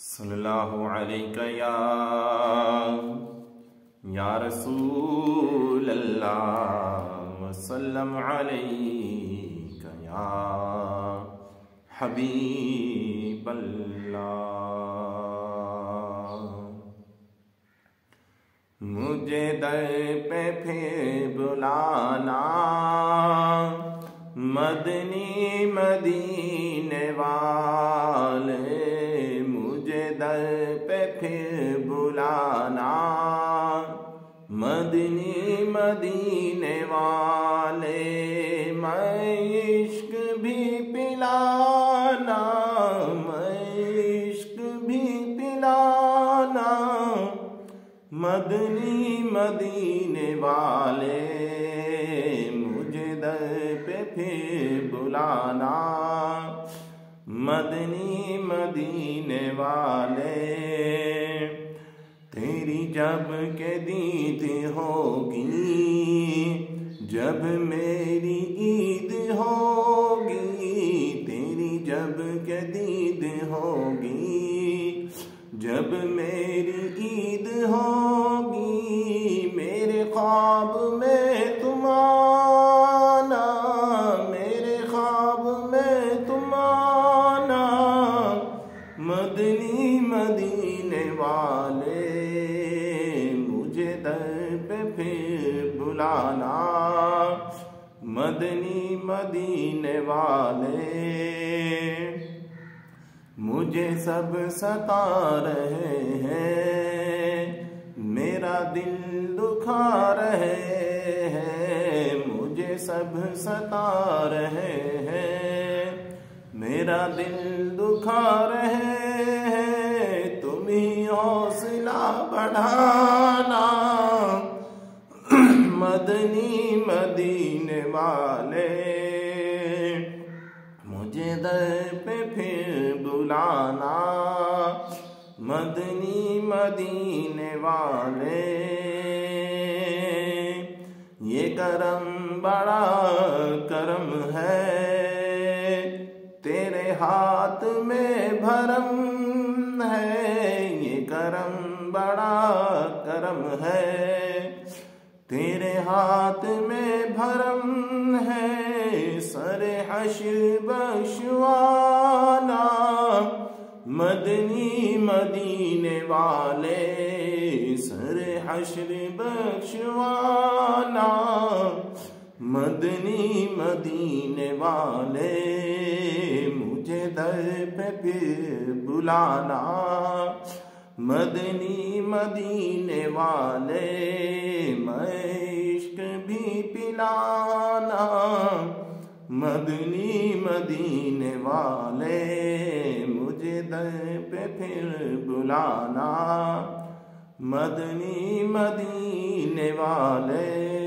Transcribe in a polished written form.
सल्लल्लाहु अलैका या रसूल अल्लाह वसल्लम अलैका या हबीब अल्लाह। मुझे दर पे फिर बुलाना मदनी मदीने वाले, मुझे दर पे फिर बुलाना मदनी मदीने वाले। मैं इश्क भी पिलाना, मैं इश्क भी पिलाना मदनी मदीने वाले। मुझे दर पे फिर बुलाना मदनी मदीने वाले। तेरी जब के दीद होगी, जब मेरी ईद होगी, तेरी जब के दीद होगी, जब मेरी ईद होगी। मेरे ख्वाब में तुम आना, मेरे ख्वाब में तुम आना मदनी मदीने वाले। मुझे दर पे फिर बुलाना मदनी मदीने वाले। मुझे सब सता रहे हैं, मेरा दिल दुखा रहे हैं। मुझे सब सता रहे हैं, मेरा दिल दुखा रहे हैं। तुम ही हौसला बढ़ाना मदनी मदीने वाले। मुझे दर पे फिर बुलाना मदनी मदीने वाले। ये करम बड़ा करम है, तेरे हाथ में भरम है। ये करम बड़ा करम है, तेरे हाथ में भरम है। सरे हश्र बख्शवाना मदनी मदीने वाले। सरे हश्र बख्शवाना मदनी मदीने वाले। मुझे दर पे फिर बुलाना मदनी मदीने वाले। मैं इश्क भी पिलाना मदनी मदीने वाले। मुझे दर पे फिर बुलाना मदनी मदीने वाले।